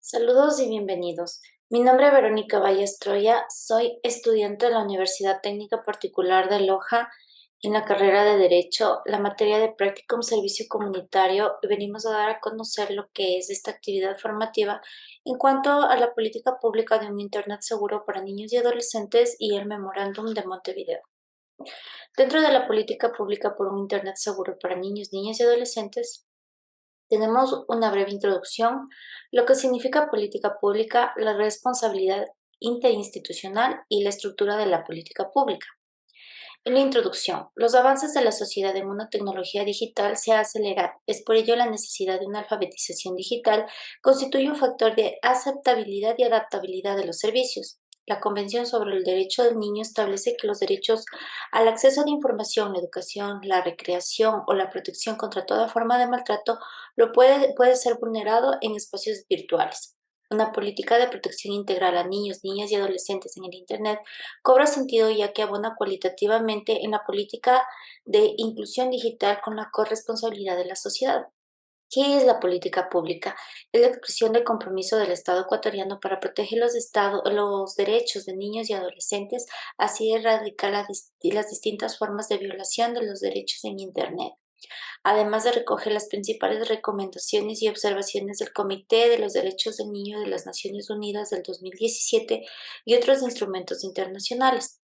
Saludos y bienvenidos. Mi nombre es Verónica Valles Troya, soy estudiante de la Universidad Técnica Particular de Loja en la carrera de Derecho, la materia de Practicum Servicio Comunitario, y venimos a dar a conocer lo que es esta actividad formativa en cuanto a la política pública de un Internet seguro para niños y adolescentes y el Memorándum de Montevideo. Dentro de la política pública por un Internet seguro para niños, niñas y adolescentes, tenemos una breve introducción, lo que significa política pública, la responsabilidad interinstitucional y la estructura de la política pública. En la introducción, los avances de la sociedad en una tecnología digital se aceleran. Es por ello la necesidad de una alfabetización digital constituye un factor de aceptabilidad y adaptabilidad de los servicios. La Convención sobre el Derecho del Niño establece que los derechos al acceso de información, la educación, la recreación o la protección contra toda forma de maltrato puede ser vulnerado en espacios virtuales. Una política de protección integral a niños, niñas y adolescentes en el Internet cobra sentido ya que abona cualitativamente en la política de inclusión digital con la corresponsabilidad de la sociedad. ¿Qué es la política pública? Es la expresión de compromiso del Estado ecuatoriano para proteger los derechos de niños y adolescentes, así erradicar las distintas formas de violación de los derechos en Internet, además de recoger las principales recomendaciones y observaciones del Comité de los Derechos del Niño de las Naciones Unidas del 2017 y otros instrumentos internacionales.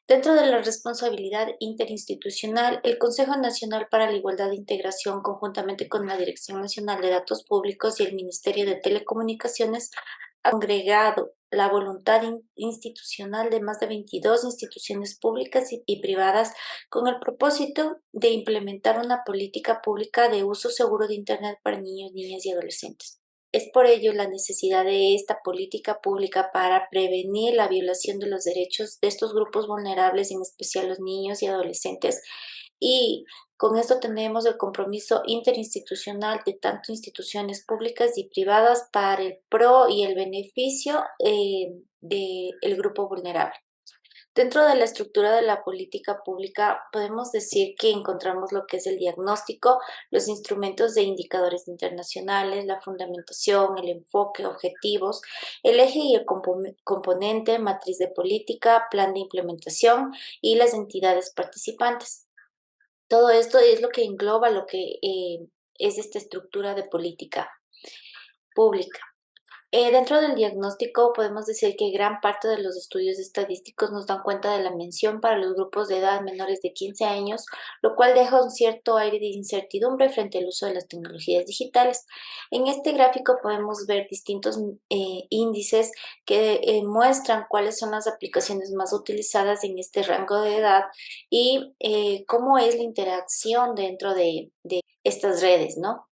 Dentro de la responsabilidad interinstitucional, el Consejo Nacional para la Igualdad e Integración, conjuntamente con la Dirección Nacional de Datos Públicos y el Ministerio de Telecomunicaciones, ha congregado la voluntad institucional de más de 22 instituciones públicas y privadas con el propósito de implementar una política pública de uso seguro de Internet para niños, niñas y adolescentes. Es por ello la necesidad de esta política pública para prevenir la violación de los derechos de estos grupos vulnerables, en especial los niños y adolescentes. Y con esto tenemos el compromiso interinstitucional de tanto instituciones públicas y privadas para el pro y el beneficio del grupo vulnerable. Dentro de la estructura de la política pública, podemos decir que encontramos lo que es el diagnóstico, los instrumentos de indicadores internacionales, la fundamentación, el enfoque, objetivos, el eje y el componente, matriz de política, plan de implementación y las entidades participantes. Todo esto es lo que engloba lo que es esta estructura de política pública. Dentro del diagnóstico podemos decir que gran parte de los estudios estadísticos nos dan cuenta de la mención para los grupos de edad menores de 15 años, lo cual deja un cierto aire de incertidumbre frente al uso de las tecnologías digitales. En este gráfico podemos ver distintos índices que muestran cuáles son las aplicaciones más utilizadas en este rango de edad y cómo es la interacción dentro de estas redes, ¿no?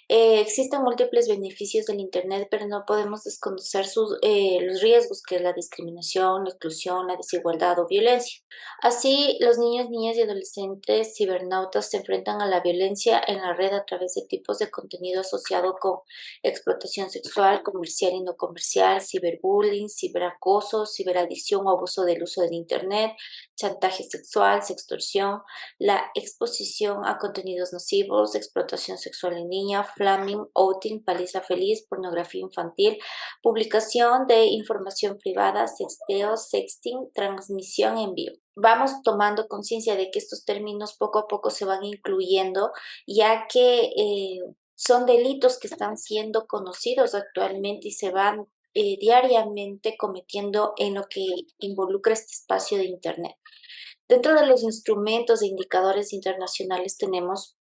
Existen múltiples beneficios del Internet, pero no podemos desconocer los riesgos que es la discriminación, la exclusión, la desigualdad o violencia. Así, los niños, niñas y adolescentes cibernautas se enfrentan a la violencia en la red a través de tipos de contenido asociado con explotación sexual, comercial y no comercial, ciberbullying, ciberacoso, ciberadicción o abuso del uso del Internet, chantaje sexual, sextorsión, la exposición a contenidos nocivos, explotación sexual en línea, flaming, outing, paliza feliz, pornografía infantil, publicación de información privada, sexteo, sexting, transmisión en vivo. Vamos tomando conciencia de que estos términos poco a poco se van incluyendo, ya que son delitos que están siendo conocidos actualmente y se van diariamente cometiendo en lo que involucra este espacio de Internet. Dentro de los instrumentos e indicadores internacionales tenemos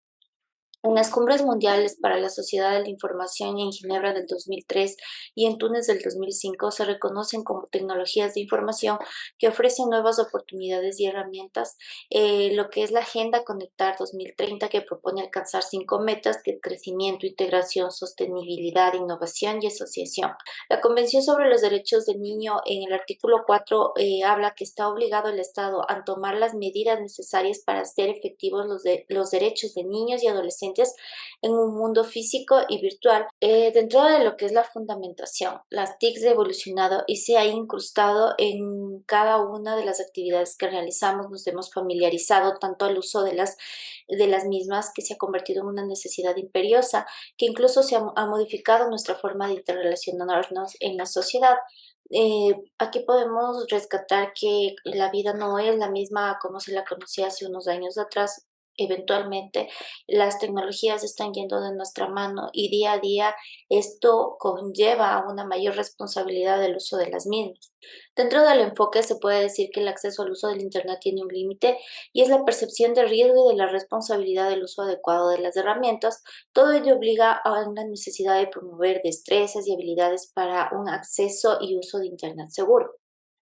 en las cumbres mundiales para la Sociedad de la Información en Ginebra del 2003 y en Túnez del 2005 se reconocen como tecnologías de información que ofrecen nuevas oportunidades y herramientas, lo que es la Agenda Conectar 2030 que propone alcanzar 5 metas de crecimiento, integración, sostenibilidad, innovación y asociación. La Convención sobre los Derechos del Niño en el artículo 4 habla que está obligado el Estado a tomar las medidas necesarias para hacer efectivos los derechos de niños y adolescentes adolescentes en un mundo físico y virtual. Dentro de lo que es la fundamentación, las TIC ha evolucionado y se ha incrustado en cada una de las actividades que realizamos. Nos hemos familiarizado tanto al uso de las mismas, que se ha convertido en una necesidad imperiosa, que incluso ha modificado nuestra forma de interrelacionarnos en la sociedad. Aquí podemos rescatar que la vida no es la misma como se la conocía hace unos años atrás. Eventualmente, las tecnologías están yendo de nuestra mano y día a día esto conlleva a una mayor responsabilidad del uso de las mismas. Dentro del enfoque se puede decir que el acceso al uso del Internet tiene un límite y es la percepción de riesgo y de la responsabilidad del uso adecuado de las herramientas. Todo ello obliga a una necesidad de promover destrezas y habilidades para un acceso y uso de Internet seguro.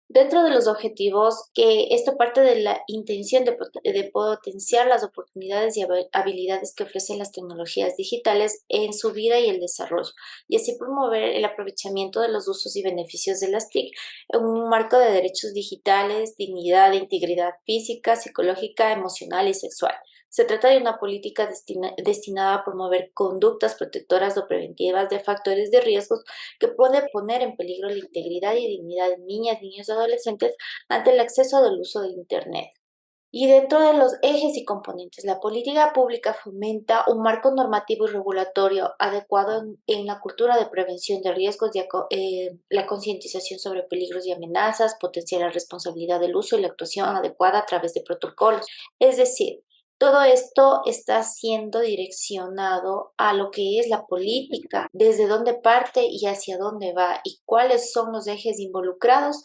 Dentro de los objetivos, que esto parte de la intención de potenciar las oportunidades y habilidades que ofrecen las tecnologías digitales en su vida y el desarrollo, y así promover el aprovechamiento de los usos y beneficios de las TIC en un marco de derechos digitales, dignidad e integridad física, psicológica, emocional y sexual. Se trata de una política destinada a promover conductas protectoras o preventivas de factores de riesgo que puede poner en peligro la integridad y dignidad de niñas, niños y adolescentes ante el acceso del uso del Internet. Y dentro de los ejes y componentes, la política pública fomenta un marco normativo y regulatorio adecuado en la cultura de prevención de riesgos, la concientización sobre peligros y amenazas, potenciar la responsabilidad del uso y la actuación adecuada a través de protocolos. Es decir, todo esto está siendo direccionado a lo que es la política, desde dónde parte y hacia dónde va, y cuáles son los ejes involucrados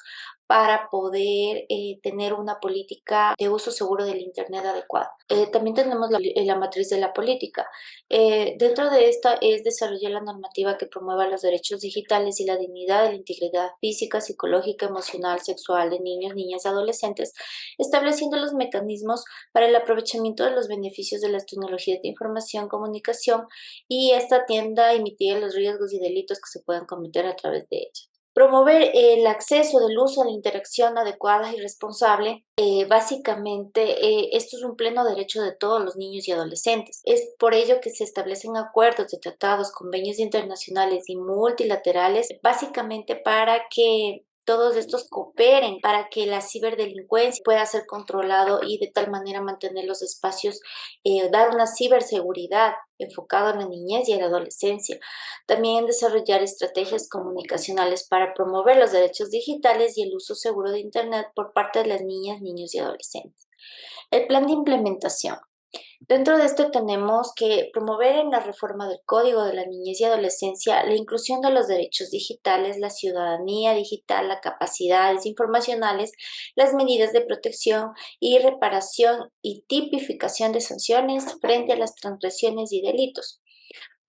para poder tener una política de uso seguro del Internet adecuada. También tenemos la matriz de la política. Dentro de esta es desarrollar la normativa que promueva los derechos digitales y la dignidad de la integridad física, psicológica, emocional, sexual de niños, niñas y adolescentes, estableciendo los mecanismos para el aprovechamiento de los beneficios de las tecnologías de información, comunicación, y esta tienda y mitigar los riesgos y delitos que se puedan cometer a través de ella. Promover el acceso del uso a la interacción adecuada y responsable. Básicamente, esto es un pleno derecho de todos los niños y adolescentes. Es por ello que se establecen acuerdos de tratados, convenios internacionales y multilaterales, básicamente para que todos estos cooperen para que la ciberdelincuencia pueda ser controlado y de tal manera mantener los espacios, dar una ciberseguridad enfocada en la niñez y en la adolescencia. También desarrollar estrategias comunicacionales para promover los derechos digitales y el uso seguro de Internet por parte de las niñas, niños y adolescentes. El plan de implementación. Dentro de esto tenemos que promover en la reforma del Código de la Niñez y Adolescencia la inclusión de los derechos digitales, la ciudadanía digital, las capacidades informacionales, las medidas de protección y reparación y tipificación de sanciones frente a las transgresiones y delitos.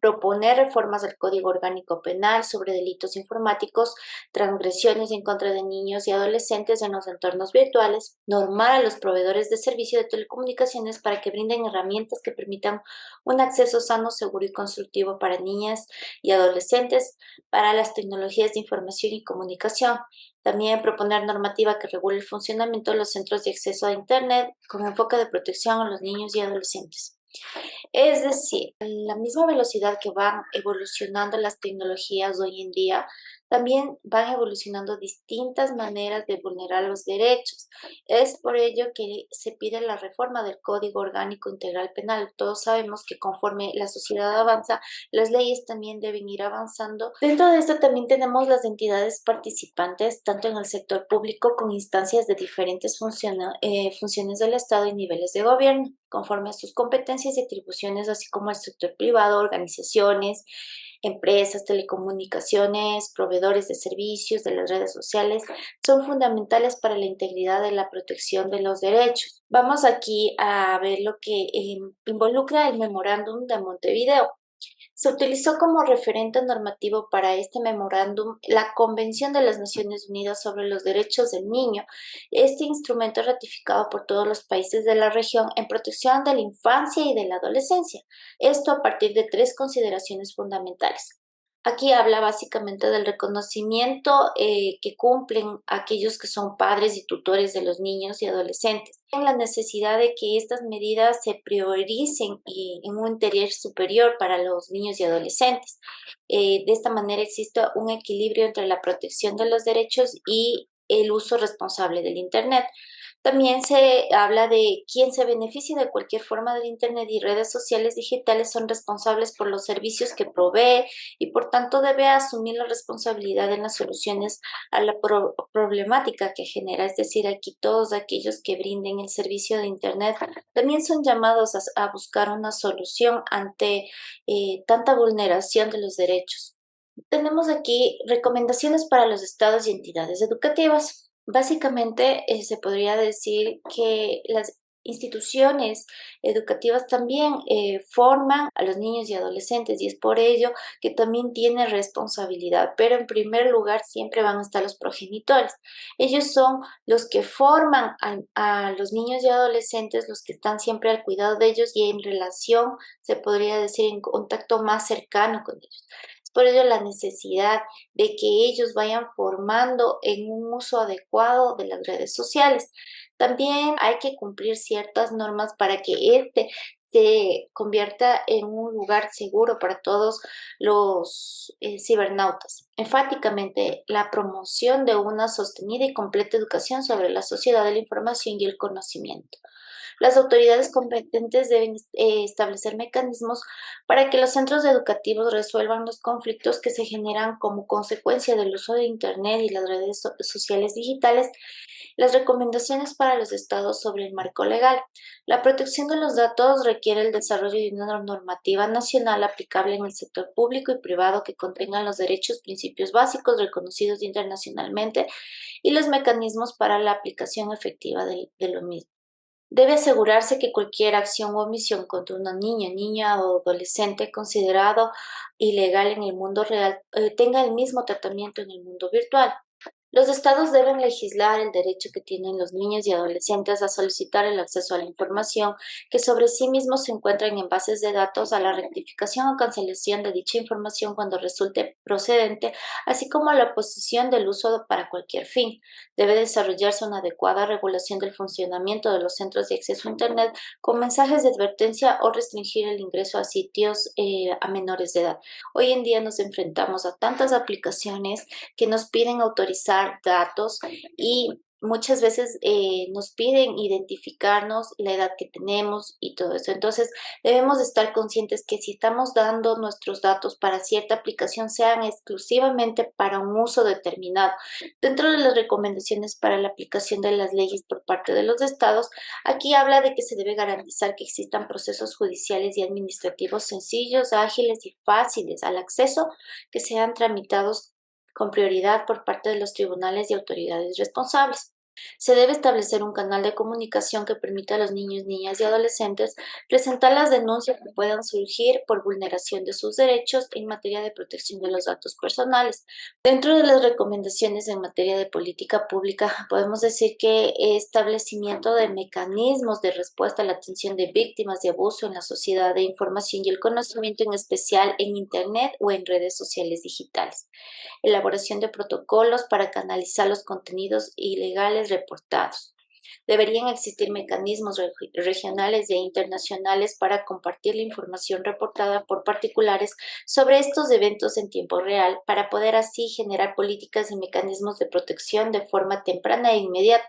Proponer reformas al Código Orgánico Penal sobre delitos informáticos, transgresiones en contra de niños y adolescentes en los entornos virtuales, normar a los proveedores de servicio de telecomunicaciones para que brinden herramientas que permitan un acceso sano, seguro y constructivo para niñas y adolescentes para las tecnologías de información y comunicación. También proponer normativa que regule el funcionamiento de los centros de acceso a Internet con enfoque de protección a los niños y adolescentes. Es decir, a la misma velocidad que van evolucionando las tecnologías hoy en día, también van evolucionando distintas maneras de vulnerar los derechos. Es por ello que se pide la reforma del Código Orgánico Integral Penal. Todos sabemos que conforme la sociedad avanza, las leyes también deben ir avanzando. Dentro de esto también tenemos las entidades participantes, tanto en el sector público con instancias de diferentes funciones del Estado y niveles de gobierno, conforme a sus competencias y atribuciones, así como el sector privado, organizaciones, empresas, telecomunicaciones, proveedores de servicios, de las redes sociales, son fundamentales para la integridad de la protección de los derechos. Vamos aquí a ver lo que involucra el memorándum de Montevideo. Se utilizó como referente normativo para este memorándum la Convención de las Naciones Unidas sobre los Derechos del Niño. Este instrumento es ratificado por todos los países de la región en protección de la infancia y de la adolescencia. Esto a partir de tres consideraciones fundamentales. Aquí habla básicamente del reconocimiento que cumplen aquellos que son padres y tutores de los niños y adolescentes. En la necesidad de que estas medidas se prioricen en un interés superior para los niños y adolescentes. De esta manera existe un equilibrio entre la protección de los derechos y el uso responsable del Internet. También se habla de quien se beneficia de cualquier forma del Internet y redes sociales digitales son responsables por los servicios que provee y por tanto debe asumir la responsabilidad en las soluciones a la problemática que genera. Es decir, aquí todos aquellos que brinden el servicio de Internet también son llamados a buscar una solución ante tanta vulneración de los derechos. Tenemos aquí recomendaciones para los estados y entidades educativas. Básicamente, se podría decir que las instituciones educativas también forman a los niños y adolescentes y es por ello que también tienen responsabilidad, pero en primer lugar siempre van a estar los progenitores. Ellos son los que forman a los niños y adolescentes, los que están siempre al cuidado de ellos y en relación, se podría decir, en contacto más cercano con ellos. Por ello, la necesidad de que ellos vayan formando en un uso adecuado de las redes sociales. También hay que cumplir ciertas normas para que este se convierta en un lugar seguro para todos los cibernautas. Enfáticamente, la promoción de una sostenida y completa educación sobre la sociedad de la información y el conocimiento. Las autoridades competentes deben establecer mecanismos para que los centros educativos resuelvan los conflictos que se generan como consecuencia del uso de Internet y las redes sociales digitales. Las recomendaciones para los estados sobre el marco legal. La protección de los datos requiere el desarrollo de una normativa nacional aplicable en el sector público y privado que contenga los derechos, principios básicos reconocidos internacionalmente y los mecanismos para la aplicación efectiva de lo mismo. Debe asegurarse que cualquier acción o omisión contra una niña o adolescente considerado ilegal en el mundo real tenga el mismo tratamiento en el mundo virtual. Los estados deben legislar el derecho que tienen los niños y adolescentes a solicitar el acceso a la información que sobre sí mismos se encuentran en bases de datos, a la rectificación o cancelación de dicha información cuando resulte procedente, así como a la oposición del uso para cualquier fin. Debe desarrollarse una adecuada regulación del funcionamiento de los centros de acceso a Internet con mensajes de advertencia o restringir el ingreso a sitios a menores de edad. Hoy en día nos enfrentamos a tantas aplicaciones que nos piden autorizar datos y muchas veces nos piden identificarnos, la edad que tenemos y todo eso. Entonces, debemos estar conscientes que si estamos dando nuestros datos para cierta aplicación, sean exclusivamente para un uso determinado. Dentro de las recomendaciones para la aplicación de las leyes por parte de los estados, aquí habla de que se debe garantizar que existan procesos judiciales y administrativos sencillos, ágiles y fáciles al acceso, que sean tramitados con prioridad por parte de los tribunales y autoridades responsables. Se debe establecer un canal de comunicación que permita a los niños, niñas y adolescentes presentar las denuncias que puedan surgir por vulneración de sus derechos en materia de protección de los datos personales. Dentro de las recomendaciones en materia de política pública, podemos decir que establecimiento de mecanismos de respuesta a la atención de víctimas de abuso en la sociedad de información y el conocimiento, en especial en Internet o en redes sociales digitales. Elaboración de protocolos para canalizar los contenidos ilegales reportados. Deberían existir mecanismos regionales e internacionales para compartir la información reportada por particulares sobre estos eventos en tiempo real para poder así generar políticas y mecanismos de protección de forma temprana e inmediata.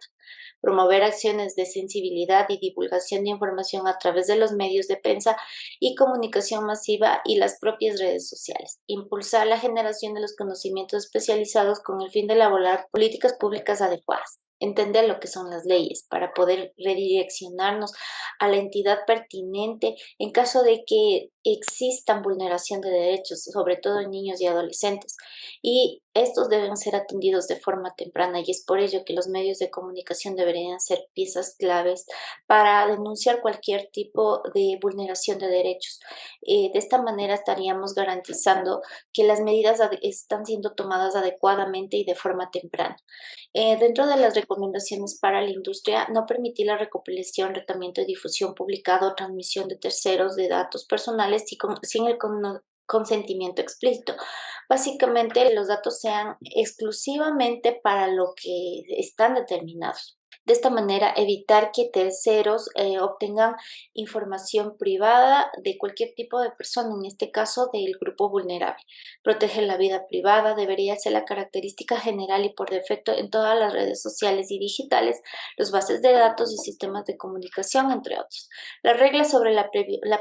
Promover acciones de sensibilidad y divulgación de información a través de los medios de prensa y comunicación masiva y las propias redes sociales. Impulsar la generación de los conocimientos especializados con el fin de elaborar políticas públicas adecuadas. Entender lo que son las leyes para poder redireccionarnos a la entidad pertinente en caso de que existan vulneración de derechos, sobre todo en niños y adolescentes. Y estos deben ser atendidos de forma temprana y es por ello que los medios de comunicación deberían ser piezas claves para denunciar cualquier tipo de vulneración de derechos. De esta manera estaríamos garantizando que las medidas están siendo tomadas adecuadamente y de forma temprana. Dentro de las recomendaciones para la industria, no permitir la recopilación, tratamiento, difusión, publicado o transmisión de terceros de datos personales sin el consentimiento explícito. Básicamente, los datos sean exclusivamente para lo que están determinados. De esta manera, evitar que terceros obtengan información privada de cualquier tipo de persona, en este caso del grupo vulnerable. Proteger la vida privada debería ser la característica general y por defecto en todas las redes sociales y digitales, las bases de datos y sistemas de comunicación, entre otros. Las reglas sobre la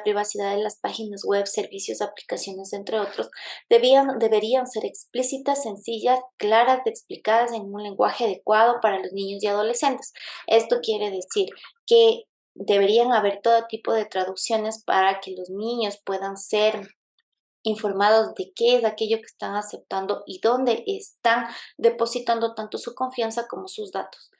privacidad de las páginas web, servicios, aplicaciones, entre otros, deberían ser explícitas, sencillas, claras, explicadas en un lenguaje adecuado para los niños y adolescentes. Esto quiere decir que deberían haber todo tipo de traducciones para que los niños puedan ser informados de qué es aquello que están aceptando y dónde están depositando tanto su confianza como sus datos.